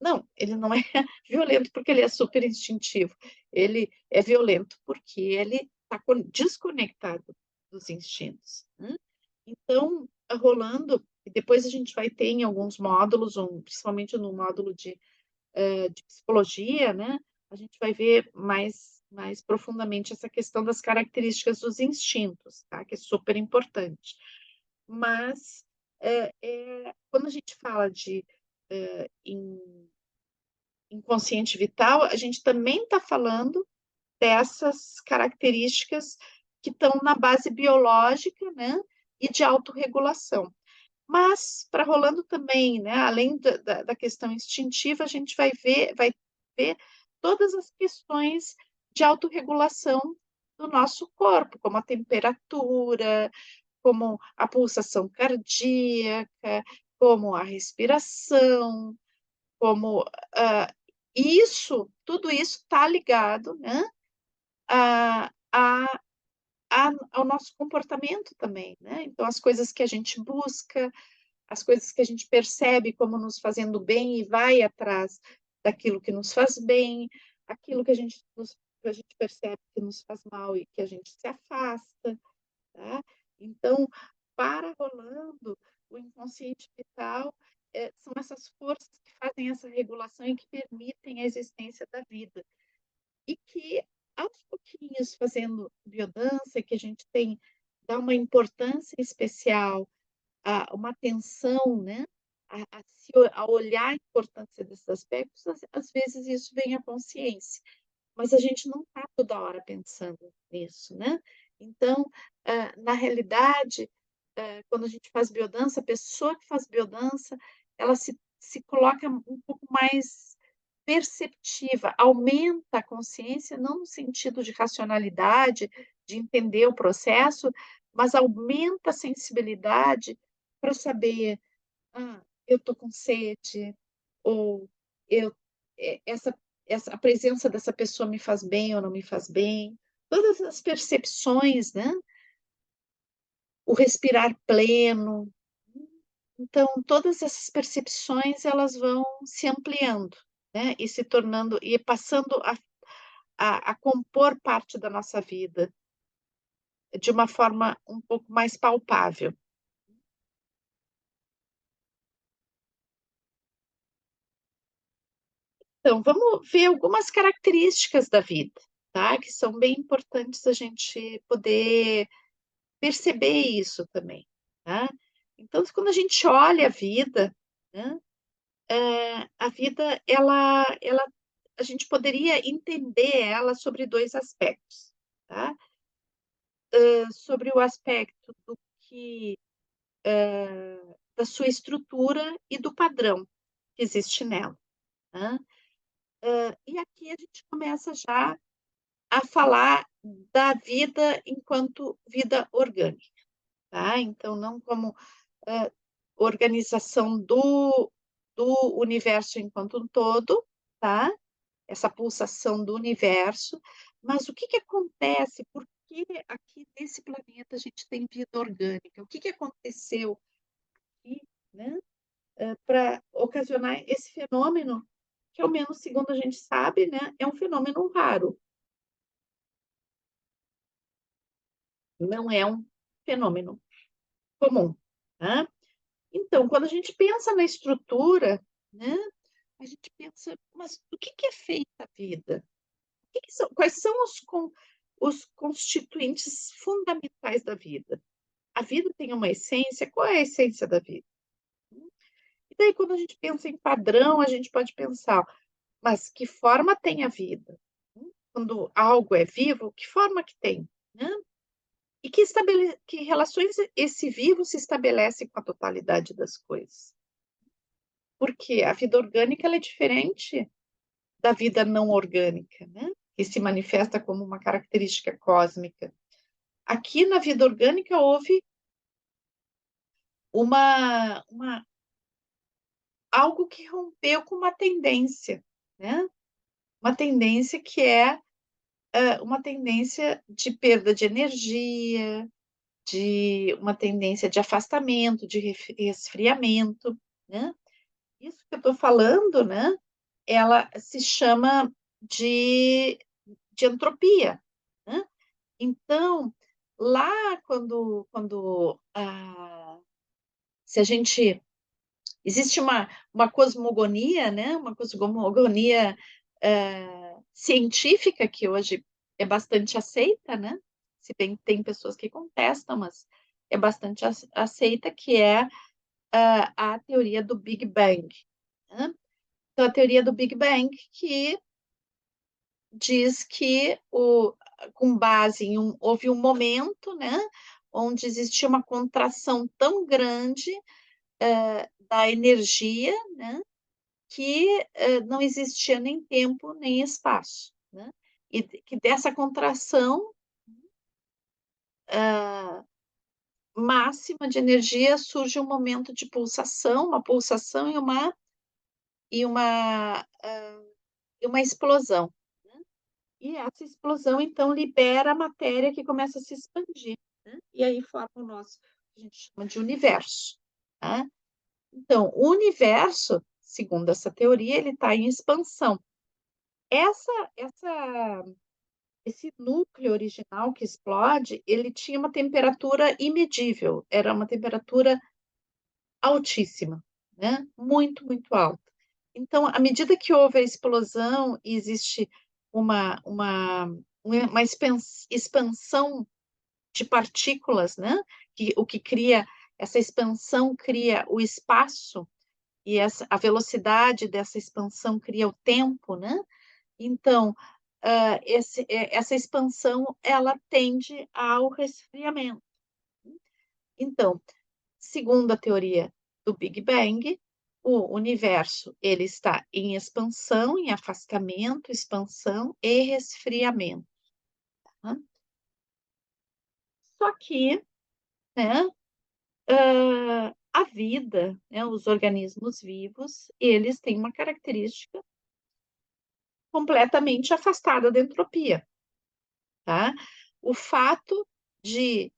Não, ele não é violento porque ele é super instintivo, ele é violento porque ele está desconectado dos instintos, né. Então, tá rolando e depois a gente vai ter em alguns módulos, principalmente no módulo de psicologia, né, a gente vai ver mais profundamente essa questão das características dos instintos, tá, que é super importante. Mas, quando a gente fala de, inconsciente vital, a gente também está falando dessas características que estão na base biológica, né, e de autorregulação. Mas, para rolando também, né, além da questão instintiva, a gente vai ver todas as questões de autorregulação do nosso corpo, como a temperatura, como a pulsação cardíaca, como a respiração, como, hã, tudo isso está ligado, né, a ao nosso comportamento também, né. Então as coisas que a gente busca, as coisas que a gente percebe como nos fazendo bem e vai atrás daquilo que nos faz bem, aquilo que a gente percebe que nos faz mal e que a gente se afasta, tá. Então, para rolando, o inconsciente vital, são essas forças que fazem essa regulação e que permitem a existência da vida. E que, aos pouquinhos, fazendo biodança, que a gente dá uma importância especial, uma atenção, né, a olhar a importância desses aspectos, às vezes isso vem à consciência, mas a gente não está toda hora pensando nisso, né. Então, na realidade, quando a gente faz biodança, a pessoa que faz biodança, ela se coloca um pouco mais perceptiva, aumenta a consciência, não no sentido de racionalidade, de entender o processo, mas aumenta a sensibilidade para saber: "Ah, eu estou com sede", ou eu essa a presença dessa pessoa me faz bem ou não me faz bem. Todas as percepções, né, o respirar pleno. Então, todas essas percepções, elas vão se ampliando, né, e se tornando e passando a compor parte da nossa vida, de uma forma um pouco mais palpável. Então, vamos ver algumas características da vida, tá, que são bem importantes a gente poder perceber isso também, tá. Então, quando a gente olha a vida, né, a vida, ela a gente poderia entender ela sobre 2 aspectos, tá. Sobre o aspecto do que, da sua estrutura e do padrão que existe nela, né. E aqui a gente começa já a falar da vida enquanto vida orgânica, tá. Então não como, hã, organização do universo enquanto um todo, tá. Essa pulsação do universo, mas o que que acontece, por que aqui nesse planeta a gente tem vida orgânica? O que que aconteceu aqui, né, pra ocasionar esse fenômeno, que ao menos segundo a gente sabe, né, é um fenômeno raro, não é um fenômeno comum, né. Então, quando a gente pensa na estrutura, né, a gente pensa: "Mas do que é feita a vida? Que são quais são os constituintes fundamentais da vida? A vida tem uma essência, qual é a essência da vida?" E daí quando a gente pensa em padrão, a gente pode pensar: "Mas que forma tem a vida?" Quando algo é vivo, que forma que tem, né? E que relações esse vivo se estabelece com a totalidade das coisas. Porque a vida orgânica ela é diferente da vida não orgânica, né, que se manifesta como uma característica cósmica. Aqui na vida orgânica houve uma algo que rompeu com uma tendência, né, uma tendência que é, uma tendência de perda de energia, de uma tendência de afastamento, de resfriamento, né. Isso que eu estou falando, né, ela se chama de de entropia, né. Então, lá se a gente existe uma cosmogonia, né, uma cosmogonia, científica que hoje é bastante aceita, né, se bem que tem pessoas que contestam, mas é bastante aceita, que é a teoria do Big Bang, né. Então a teoria do Big Bang que diz que com base em houve um momento, né, onde existia uma contração tão grande, da energia, né, que, não existia nem tempo nem espaço, né, e que dessa contração, hã, máxima de energia surge um momento de pulsação, uma pulsação e uma explosão, né. E essa explosão, então, libera a matéria que começa a se expandir, né, e aí forma o nosso que a gente chama de universo, tá. Então, o universo, segundo essa teoria, ele está em expansão. Essa essa esse núcleo original que explode, ele tinha uma temperatura imedível, era uma temperatura altíssima, né, muito, muito alta. Então, à medida que houve a explosão e existe uma uma uma expansão de partículas, né, que o que cria essa expansão cria o espaço, e a velocidade dessa expansão cria o tempo, né. Então, essa expansão ela tende ao resfriamento. Então, segundo a teoria do Big Bang, o universo ele está em expansão, em afastamento, expansão e resfriamento, tá. Só que, né, a vida, né, os organismos vivos, eles têm uma característica completamente afastada da entropia, tá. O fato de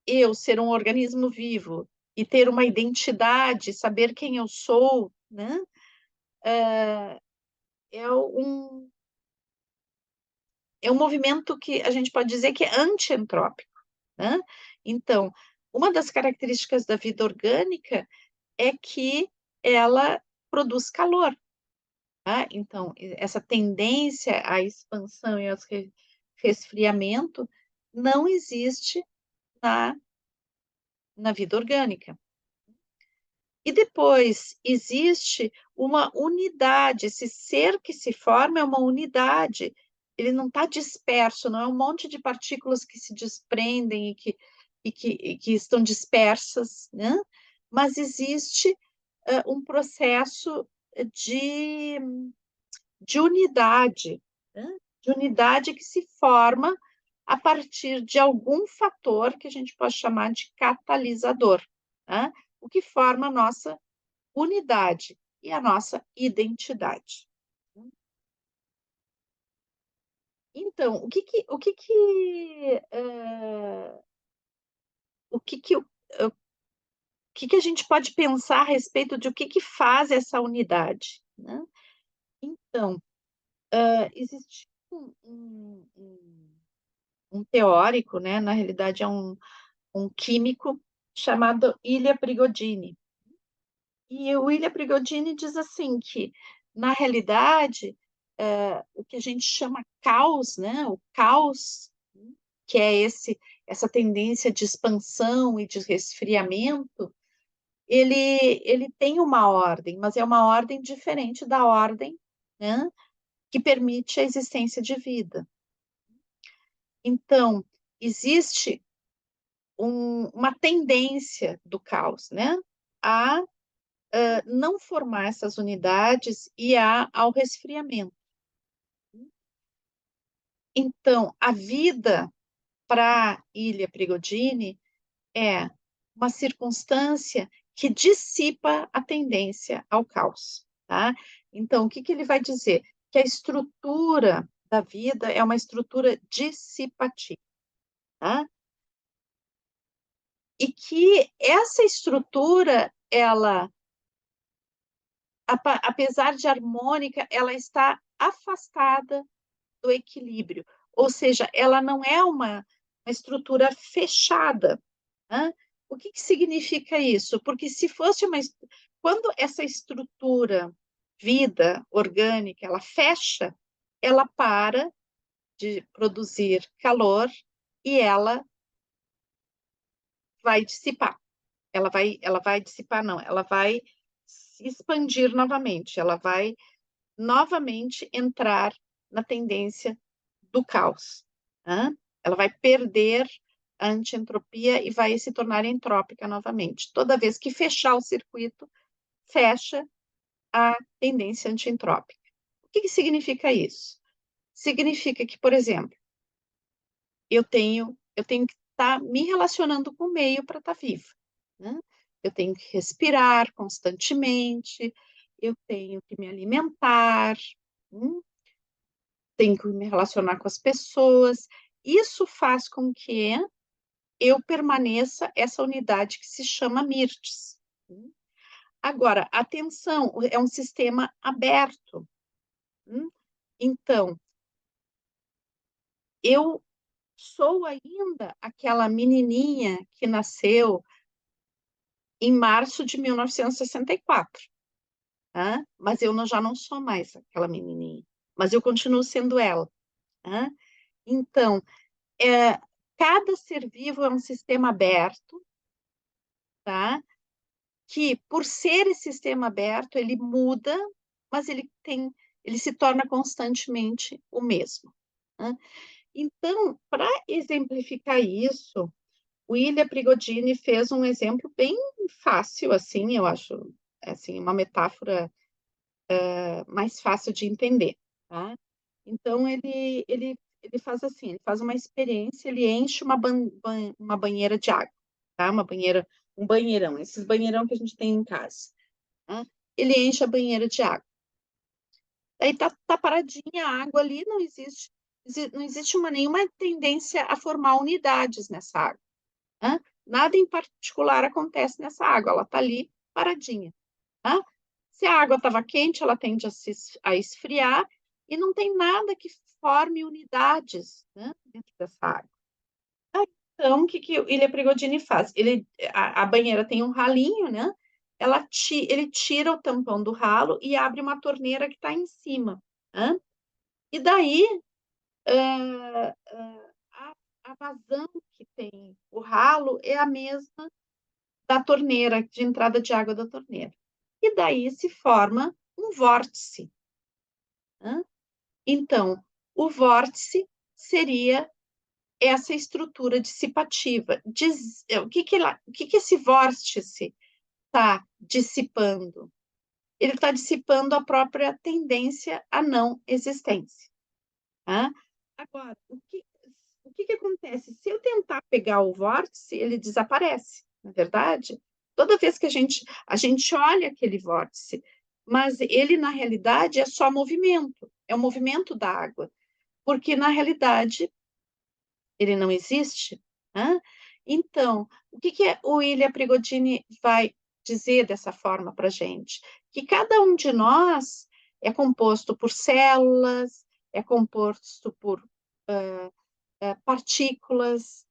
eu ser um organismo vivo e ter uma identidade, saber quem eu sou, né, é um movimento que a gente pode dizer que é antientrópico, né. Então, uma das características da vida orgânica é que ela produz calor, tá. Então, essa tendência à expansão e ao resfriamento não existe na vida orgânica. E depois existe uma unidade, esse ser que se forma é uma unidade, ele não está disperso, não é um monte de partículas que se desprendem e que estão dispersas, né, mas existe, um processo de unidade, né, de unidade que se forma a partir de algum fator que a gente pode chamar de catalisador, né, o que forma a nossa unidade e a nossa identidade. Então, o que que o que que a gente pode pensar a respeito de o que faz essa unidade, né. Então, existe um teórico, né, na realidade é um químico chamado Ilha Prigodini. E o Ilha Prigodini diz assim que, na realidade, o que a gente chama caos, né? O caos, que é essa tendência de expansão e de resfriamento, ele tem uma ordem, mas é uma ordem diferente da ordem, né, que permite a existência de vida. Então, existe uma tendência do caos, né, a não formar essas unidades e ao resfriamento. Então, a vida para a Ilha Prigodini é uma circunstância que dissipa a tendência ao caos, tá? Então, o que que ele vai dizer? Que a estrutura da vida é uma estrutura dissipativa, tá? E que essa estrutura, ela, apesar de harmônica, ela está afastada do equilíbrio, ou seja, ela não é uma estrutura fechada, né? O que que significa isso? Porque se fosse quando essa estrutura, vida orgânica, ela fecha, ela para de produzir calor e ela vai dissipar. Ela vai dissipar, não, ela vai se expandir novamente, ela vai novamente entrar na tendência do caos, né? Ela vai perder a antientropia e vai se tornar entrópica novamente. Toda vez que fechar o circuito, fecha a tendência antientrópica. O que que significa isso? Significa que, por exemplo, eu tenho que estar me relacionando com o meio para estar viva, né? Eu tenho que respirar constantemente, eu tenho que me alimentar, hum, tenho que me relacionar com as pessoas. Isso faz com que eu permaneça essa unidade que se chama MIRTS. Agora, atenção, é um sistema aberto. Então, eu sou ainda aquela menininha que nasceu em março de 1964, tá? Mas eu já não sou mais aquela menininha, mas eu continuo sendo ela, tá? Então, cada ser vivo é um sistema aberto, tá? Que, por ser esse sistema aberto, ele muda, mas ele se torna constantemente o mesmo, né? Então, para exemplificar isso, o Ilha Prigodini fez um exemplo bem fácil, assim, eu acho, assim, uma metáfora mais fácil de entender, tá? Então, ele faz assim, ele faz uma experiência, ele enche uma banheira de água, tá? Uma banheira, um banheirão, esses banheirão que a gente tem em casa, tá? Ele enche a banheira de água. Aí tá paradinha a água ali, não existe nenhuma tendência a formar unidades nessa água, né? Nada em particular acontece nessa água, ela tá ali paradinha, tá? Se a água estava quente, ela tende a esfriar e não tem nada que forme unidades, né, dentro dessa água. Então, o que que o Ilha Prigodini faz? A banheira tem um ralinho, né? Ele tira o tampão do ralo e abre uma torneira que está em cima, né? E daí, ah, a vazão que tem o ralo é a mesma da torneira, de entrada de água da torneira. E daí se forma um vórtice, né? Então, o vórtice seria essa estrutura dissipativa. O que que esse vórtice está dissipando? Ele está dissipando a própria tendência à não existência, tá? Agora, o que que acontece? Se eu tentar pegar o vórtice, ele desaparece, na verdade? Toda vez que a gente olha aquele vórtice, mas ele, na realidade, é só movimento, é o movimento da água, porque, na realidade, ele não existe, né? Então, o que que o Ilha Prigodini vai dizer dessa forma para a gente? Que cada um de nós é composto por células, é composto por partículas,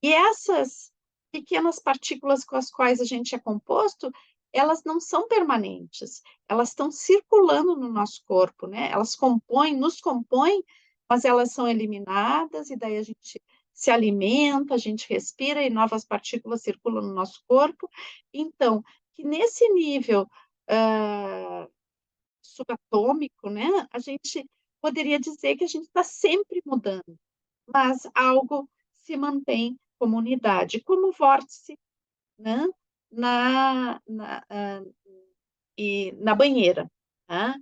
e essas pequenas partículas com as quais a gente é composto, elas não são permanentes, elas estão circulando no nosso corpo, né, elas compõem, nos compõem, mas elas são eliminadas e daí a gente se alimenta, a gente respira e novas partículas circulam no nosso corpo. Então, que nesse nível, hã, subatômico, né, a gente poderia dizer que a gente está sempre mudando, mas algo se mantém como unidade, como o vórtice, né, na banheira, tá.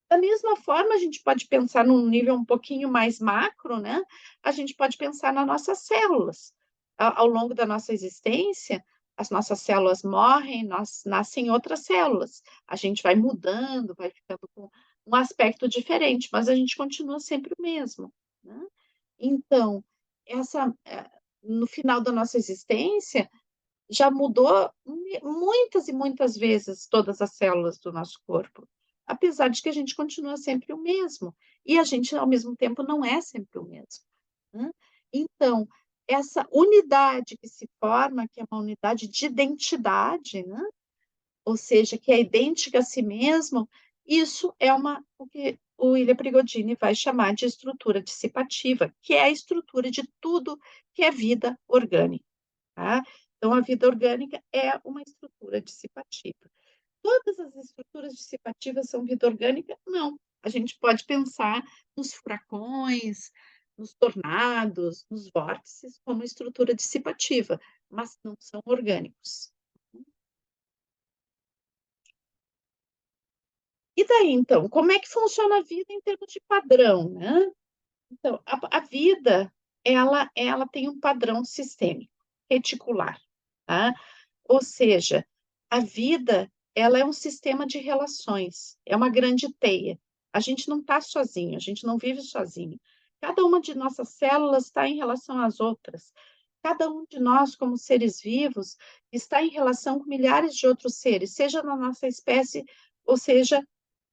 Da mesma forma, a gente pode pensar num nível um pouquinho mais macro, né, a gente pode pensar nas nossas células. Ao longo da nossa existência, as nossas células morrem, nascem outras células. A gente vai mudando, vai ficando com um aspecto diferente, mas a gente continua sempre o mesmo, né. Então, no final da nossa existência, já mudou muitas e muitas vezes todas as células do nosso corpo, apesar de que a gente continua sempre o mesmo, e a gente ao mesmo tempo não é sempre o mesmo, né. Então, essa unidade que se forma, que é uma unidade de identidade, né, ou seja, que é idêntica a si mesmo, isso é o que o William Prigodini vai chamar de estrutura dissipativa, que é a estrutura de tudo que é vida orgânica. Tá? Então, a vida orgânica é uma estrutura dissipativa. Todas as estruturas dissipativas são vida orgânica? Não. A gente pode pensar nos furacões, nos tornados, nos vórtices, como estrutura dissipativa, mas não são orgânicos. E daí, então, como é que funciona a vida em termos de padrão, né? Então, a vida, ela tem um padrão sistêmico, reticular, tá? Ou seja, a vida, ela é um sistema de relações, é uma grande teia. A gente não está sozinho, a gente não vive sozinho. Cada uma de nossas células está em relação às outras. Cada um de nós, como seres vivos, está em relação com milhares de outros seres, seja na nossa espécie ou seja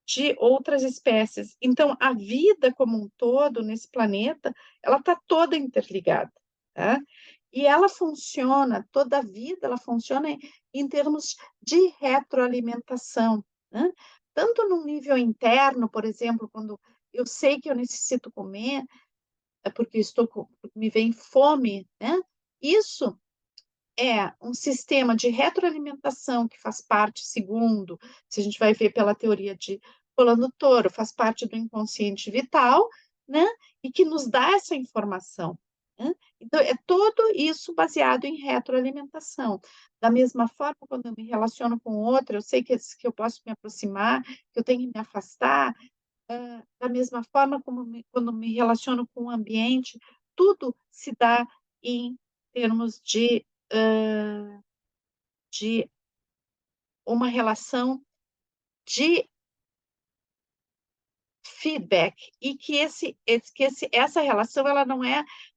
de outras espécies. Então, a vida como um todo nesse planeta, ela está toda interligada, tá? E ela funciona, toda a vida, ela funciona em termos de retroalimentação, né? Tanto no nível interno, por exemplo, quando eu sei que eu necessito comer, é porque me vem fome, né? Isso é um sistema de retroalimentação que faz parte, segundo, se a gente vai ver pela teoria de Rolando Toro, faz parte do inconsciente vital, né, e que nos dá essa informação, né. Então é tudo isso baseado em retroalimentação. Da mesma forma, quando eu me relaciono com outro, eu sei que eu posso me aproximar, que eu tenho que me afastar, da mesma forma como quando me relaciono com o ambiente, tudo se dá em termos de uma relação de feedback e que essa relação ela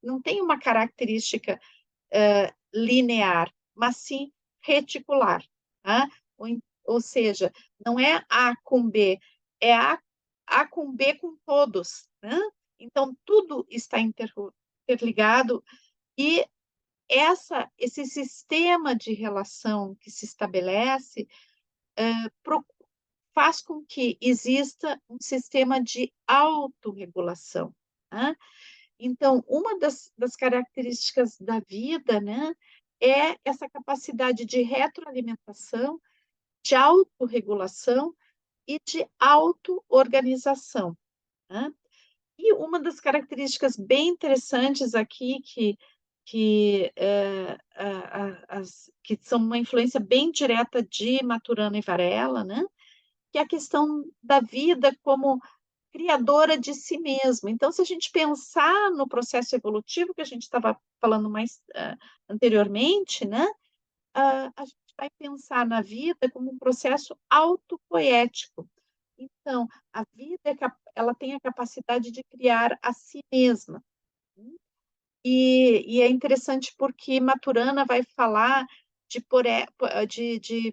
não tem uma característica, linear, mas sim reticular, tá. Ou seja, não é A com B, é A com B com todos, né. Então tudo está interligado e esse sistema de relação que se estabelece, pro faz com que exista um sistema de autorregulação, né. Então, uma das características da vida, né, é essa capacidade de retroalimentação, de autorregulação e de autoorganização, né. E uma das características bem interessantes aqui que são uma influência bem direta de Maturana e Varela, né, que é a questão da vida como criadora de si mesma. Então, se a gente pensar no processo evolutivo que a gente estava falando mais, anteriormente, né, a gente vai pensar na vida como um processo autopoético. Então, a vida ela tem a capacidade de criar a si mesma. E é interessante porque Maturana vai falar de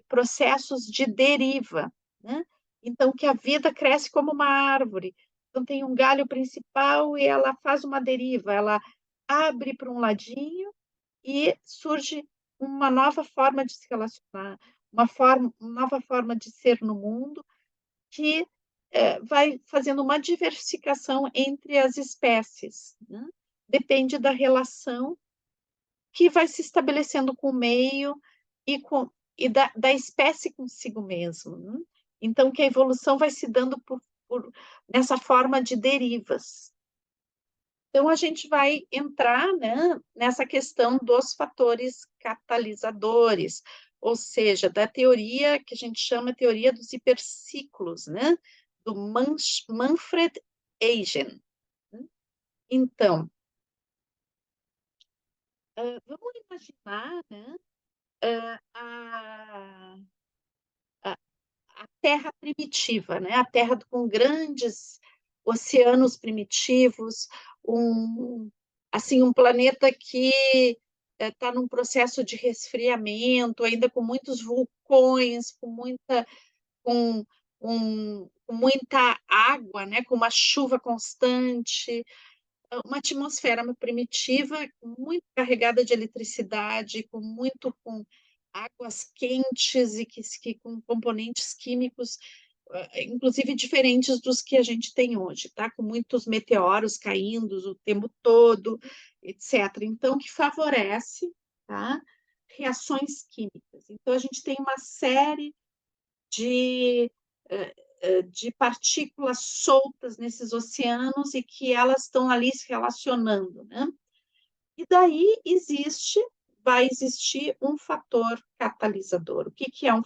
processos de deriva, né. Então que a vida cresce como uma árvore, então tem um galho principal e ela faz uma deriva, ela abre para um ladinho e surge uma nova forma de se relacionar, uma nova forma de ser no mundo, que, vai fazendo uma diversificação entre as espécies, né. Depende da relação que vai se estabelecendo com o meio e com e da espécie consigo mesmo, né. Então que a evolução vai se dando por nessa forma de derivas. Então a gente vai entrar, né, nessa questão dos fatores catalisadores, ou seja, da teoria que a gente chama teoria dos hiperciclos, né, do Manfred Eigen, né. Então, vamos imaginar, né, a a Terra primitiva, né, a Terra com grandes oceanos primitivos, um assim, um planeta que está num processo de resfriamento, ainda com muitos vulcões, com com muita água, né, com uma chuva constante, uma atmosfera primitiva, muito carregada de eletricidade, com águas quentes e que com componentes químicos, inclusive diferentes dos que a gente tem hoje, tá, com muitos meteoros caindo o tempo todo, etcétera. Então que favorece, tá, reações químicas. Então a gente tem uma série de, de partículas soltas nesses oceanos e que elas estão ali se relacionando, né. E daí vai existir um fator catalisador. O que que é um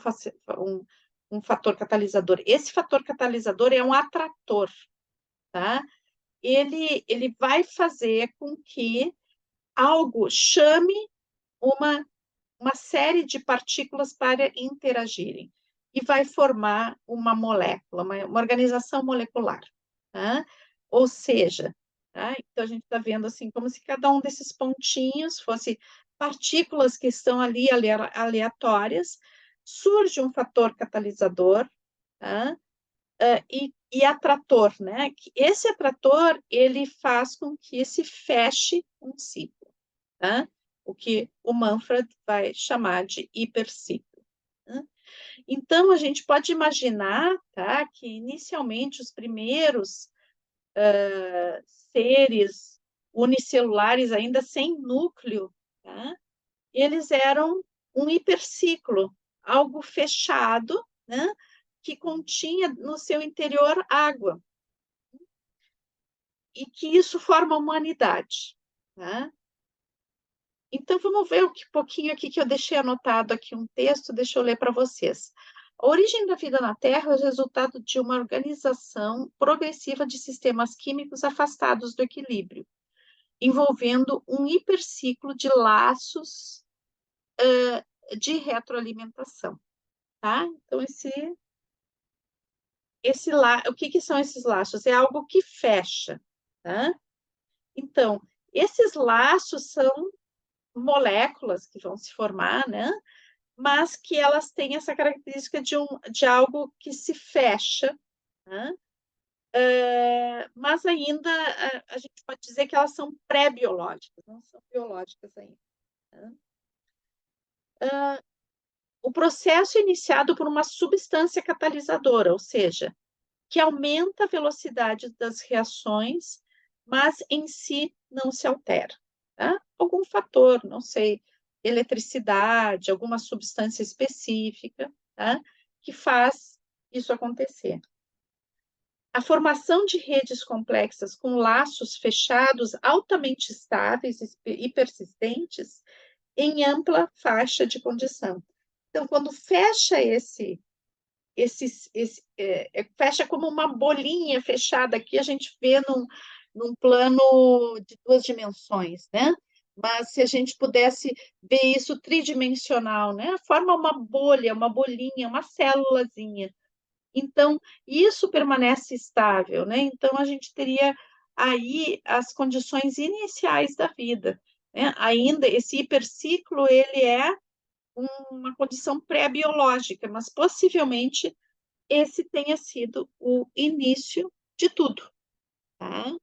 um fator catalisador? Esse fator catalisador é um atrator, tá. Ele vai fazer com que algo chame uma uma série de partículas para interagirem, e vai formar uma molécula, uma organização molecular, tá. Ou seja, tá, então a gente está vendo, assim, como se cada um desses pontinhos fosse partículas que estão ali aleatórias, surge um fator catalisador, tá, e atrator, né, que esse atrator, ele faz com que se feche um ciclo, tá, o que o Manfred vai chamar de hiperciclo, né. Então a gente pode imaginar, tá, que inicialmente os primeiros, seres unicelulares, ainda sem núcleo, tá, eles eram um hiperciclo, algo fechado, né, que continha no seu interior água, e que isso forma a humanidade, né. Então vamos ver o que pouquinho aqui que eu deixei anotado aqui um texto, deixa eu ler para vocês. A origem da vida na Terra é o resultado de uma organização progressiva de sistemas químicos afastados do equilíbrio, envolvendo um hiperciclo de laços de retroalimentação, tá? Então o que que são esses laços? É algo que fecha, tá? Então, esses laços são moléculas que vão se formar, né? Mas que elas têm essa característica de algo que se fecha, né, mas ainda a gente pode dizer que elas são pré-biológicas, não são biológicas ainda, né. O processo é iniciado por uma substância catalisadora, ou seja, que aumenta a velocidade das reações, mas em si não se altera, tá. Algum fator, não sei, eletricidade, alguma substância específica, tá, que faz isso acontecer. A formação de redes complexas com laços fechados altamente estáveis e persistentes em ampla faixa de condição. Então, quando fecha fecha como uma bolinha fechada, aqui a gente vê num plano de 2 dimensões, né, mas se a gente pudesse ver isso tridimensional, né, forma uma bolha, uma bolinha, uma célulazinha. Então, isso permanece estável, né, então a gente teria aí as condições iniciais da vida, né, ainda esse hiperciclo ele é uma condição pré-biológica, mas possivelmente esse tenha sido o início de tudo, tá.